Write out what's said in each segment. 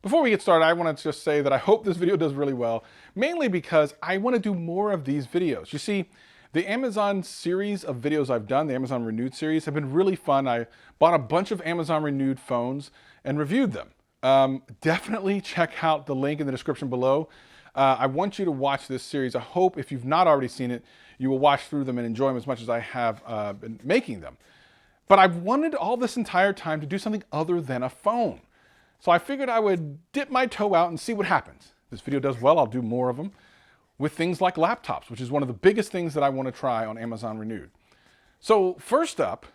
Before we get started, I want to just say that I hope this video does really well, mainly because I want to do more of these videos. You see, the Amazon series of videos I've done, the Amazon Renewed series, have been really fun. I bought a bunch of Amazon Renewed phones and reviewed them. Definitely check out the link in the description below. I want you to watch this series. I hope if you've not already seen it, you will watch through them and enjoy them as much as I have been making them. But I've wanted all this entire time to do something other than a phone. So I figured I would dip my toe out and see what happens. If this video does well, I'll do more of them with things like laptops, which is one of the biggest things that I want to try on Amazon Renewed. So first up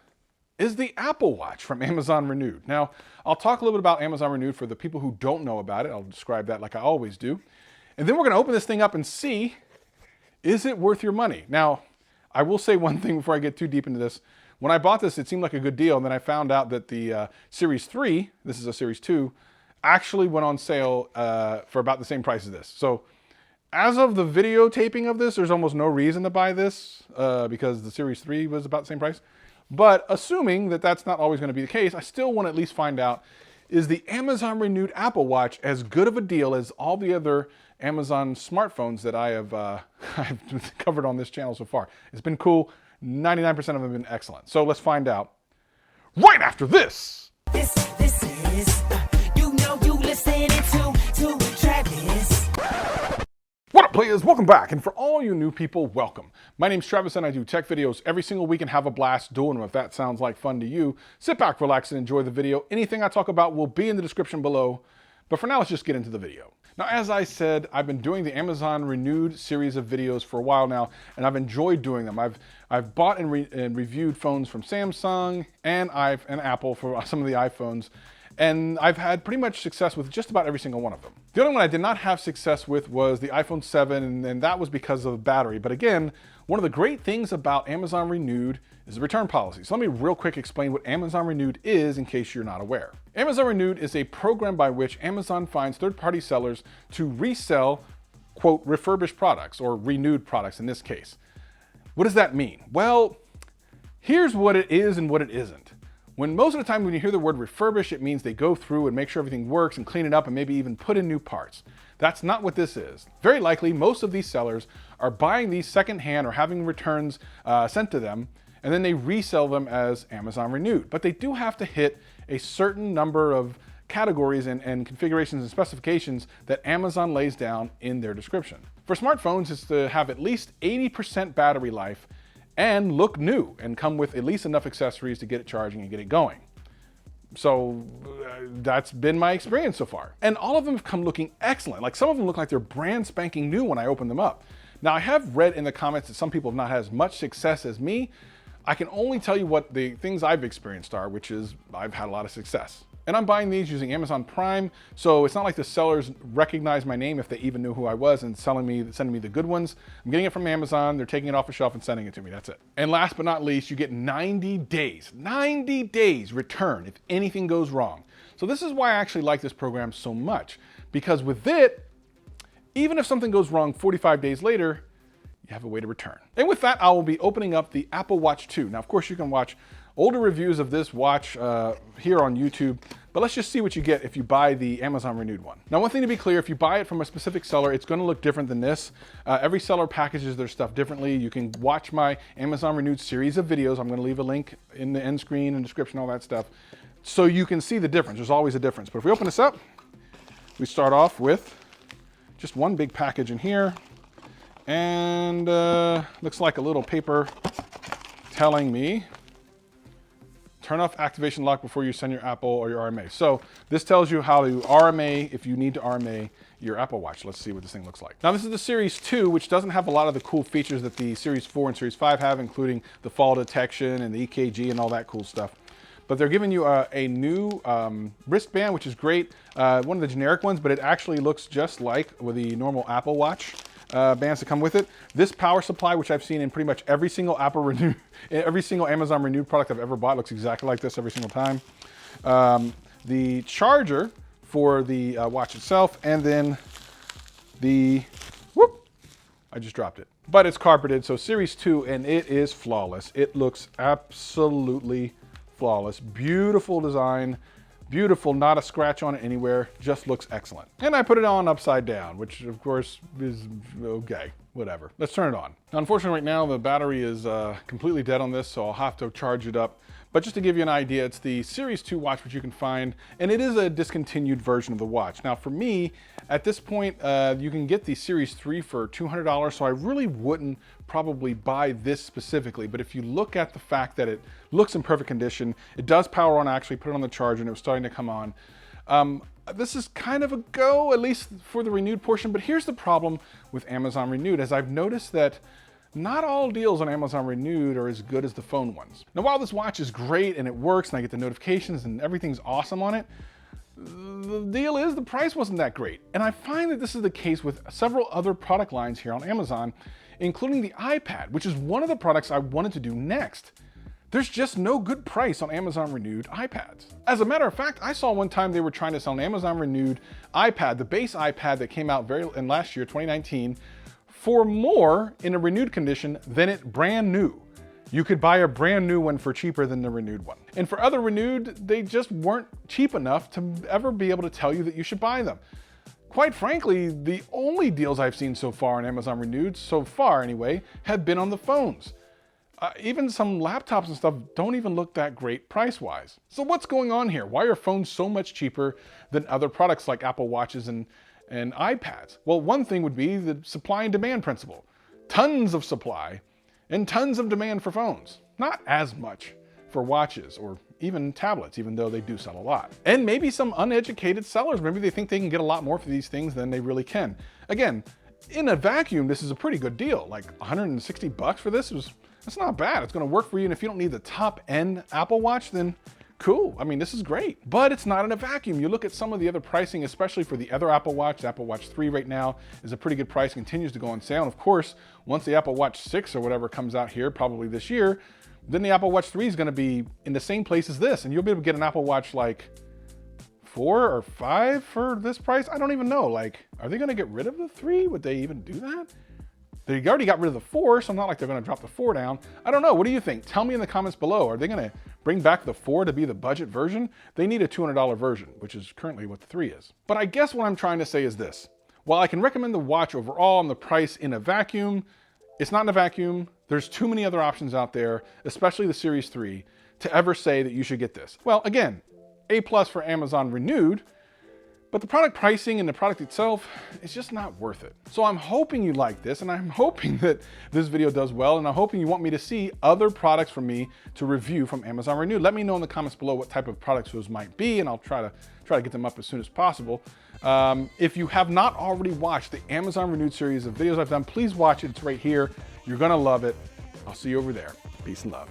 is the Apple Watch from Amazon Renewed. Now, I'll talk a little bit about Amazon Renewed for the people who don't know about it. I'll describe that like I always do. And then we're going to open this thing up and see, is it worth your money? Now, I will say one thing before I get too deep into this. When I bought this, it seemed like a good deal, and then I found out that the Series 3, this is a Series 2, actually went on sale for about the same price as this. So as of the videotaping of this, there's almost no reason to buy this because the Series 3 was about the same price. But assuming that that's not always going to be the case, I still want to at least find out, is the Amazon Renewed Apple Watch as good of a deal as all the other Amazon smartphones that I have I've covered on this channel so far? It's been cool. 99% of them have been excellent. So let's find out right after this. This is, you know you listening to Travis. What up, players? Welcome back. And for all you new people, welcome. My name's Travis and I do tech videos every single week and have a blast doing them. If that sounds like fun to you, sit back, relax, and enjoy the video. Anything I talk about will be in the description below. But for now, let's just get into the video. Now, as I said, I've been doing the Amazon Renewed series of videos for a while now, and I've enjoyed doing them. I've bought and reviewed phones from Samsung and Apple for some of the iPhones, and I've had pretty much success with just about every single one of them. The only one I did not have success with was the iPhone 7, and that was because of the battery. But again, one of the great things about Amazon Renewed is the return policy. So let me real quick explain what Amazon Renewed is in case you're not aware. Amazon Renewed is a program by which Amazon finds third-party sellers to resell, quote, refurbished products, or renewed products in this case. What does that mean? Well, here's what it is and what it isn't. When most of the time when you hear the word refurbish, it means they go through and make sure everything works and clean it up and maybe even put in new parts. That's not what this is. Very likely, most of these sellers are buying these secondhand or having returns sent to them, and then they resell them as Amazon Renewed. But they do have to hit a certain number of categories and configurations and specifications that Amazon lays down in their description. For smartphones, it's to have at least 80% battery life and look new and come with at least enough accessories to get it charging and get it going. So that's been my experience so far. And all of them have come looking excellent. Like some of them look like they're brand spanking new when I open them up. Now I have read in the comments that some people have not had as much success as me. I can only tell you what the things I've experienced are, which is I've had a lot of success. And I'm buying these using Amazon Prime, so it's not like the sellers recognize my name if they even knew who I was and sending me the good ones. I'm getting it from Amazon, they're taking it off the shelf and sending it to me, that's it. And last but not least, you get 90 days return if anything goes wrong. So this is why I actually like this program so much, because with it, even if something goes wrong 45 days later, you have a way to return. And with that, I will be opening up the Apple Watch 2. Now, of course, you can watch older reviews of this watch here on YouTube, but let's just see what you get if you buy the Amazon Renewed one. Now, one thing to be clear, if you buy it from a specific seller, it's gonna look different than this. Every seller packages their stuff differently. You can watch my Amazon Renewed series of videos. I'm gonna leave a link in the end screen and description, all that stuff, so you can see the difference. There's always a difference. But if we open this up, we start off with just one big package in here. And looks like a little paper telling me, turn off activation lock before you send your Apple or your RMA. So this tells you how to RMA if you need to RMA your Apple Watch. Let's see what this thing looks like. Now this is the Series 2, which doesn't have a lot of the cool features that the Series 4 and Series 5 have, including the fall detection and the EKG and all that cool stuff. But they're giving you a new wristband, which is great. One of the generic ones, but it actually looks just like with the normal Apple Watch bands that come with it. This power supply, which I've seen in pretty much every single every single Amazon Renewed product I've ever bought, looks exactly like this every single time. The charger for the watch itself, and then the, whoop, I just dropped it. But it's carpeted, so Series 2, and it is flawless. It looks absolutely flawless. Beautiful design. Beautiful, not a scratch on it anywhere, just looks excellent. And I put it on upside down, which of course is okay, whatever. Let's turn it on. Now, unfortunately right now the battery is completely dead on this, so I'll have to charge it up. But just to give you an idea, it's the Series 2 watch, which you can find, and it is a discontinued version of the watch. Now for me, at this point, you can get the Series 3 for $200, so I really wouldn't probably buy this specifically. But if you look at the fact that it looks in perfect condition, it does power on. I actually put it on the charger and it was starting to come on. This is kind of a go, at least for the renewed portion. But here's the problem with Amazon Renewed, as I've noticed that not all deals on Amazon Renewed are as good as the phone ones. Now, while this watch is great and it works and I get the notifications and everything's awesome on it, the deal is the price wasn't that great. And I find that this is the case with several other product lines here on Amazon, including the iPad, which is one of the products I wanted to do next. There's just no good price on Amazon Renewed iPads. As a matter of fact, I saw one time they were trying to sell an Amazon Renewed iPad, the base iPad that came out in last year, 2019, for more in a renewed condition than it brand new. You could buy a brand new one for cheaper than the renewed one. And for other renewed, they just weren't cheap enough to ever be able to tell you that you should buy them. Quite frankly, the only deals I've seen so far on Amazon Renewed, so far anyway, have been on the phones. Even some laptops and stuff don't even look that great price-wise. So what's going on here? Why are phones so much cheaper than other products like Apple Watches and iPads? Well, one thing would be the supply and demand principle. Tons of supply and tons of demand for phones. Not as much for watches or even tablets, even though they do sell a lot. And maybe some uneducated sellers, maybe they think they can get a lot more for these things than they really can. Again, in a vacuum, this is a pretty good deal. Like 160 bucks for this, that's not bad. It's gonna work for you. And if you don't need the top end Apple Watch, then cool. I mean, this is great, but it's not in a vacuum. You look at some of the other pricing, especially for the other Apple Watch. The Apple Watch 3 right now is a pretty good price, continues to go on sale. And of course, once the Apple Watch 6 or whatever comes out here, probably this year, then the Apple Watch 3 is gonna be in the same place as this. And you'll be able to get an Apple Watch like 4 or 5 for this price. I don't even know. Like, are they gonna get rid of the 3? Would they even do that? They already got rid of the 4, so not like they're gonna drop the 4 down. I don't know, what do you think? Tell me in the comments below. Are they gonna bring back the 4 to be the budget version? They need a $200 version, which is currently what the 3 is. But I guess what I'm trying to say is this. While I can recommend the watch overall and the price in a vacuum, it's not in a vacuum. There's too many other options out there, especially the Series 3, to ever say that you should get this. Well, again, A+ for Amazon Renewed, but the product pricing and the product itself is just not worth it. So I'm hoping you like this, and I'm hoping that this video does well, and I'm hoping you want me to see other products from me to review from Amazon Renewed. Let me know in the comments below what type of products those might be, and I'll try to get them up as soon as possible. If you have not already watched the Amazon Renewed series of videos I've done, please watch it. It's right here. You're gonna love it. I'll see you over there. Peace and love.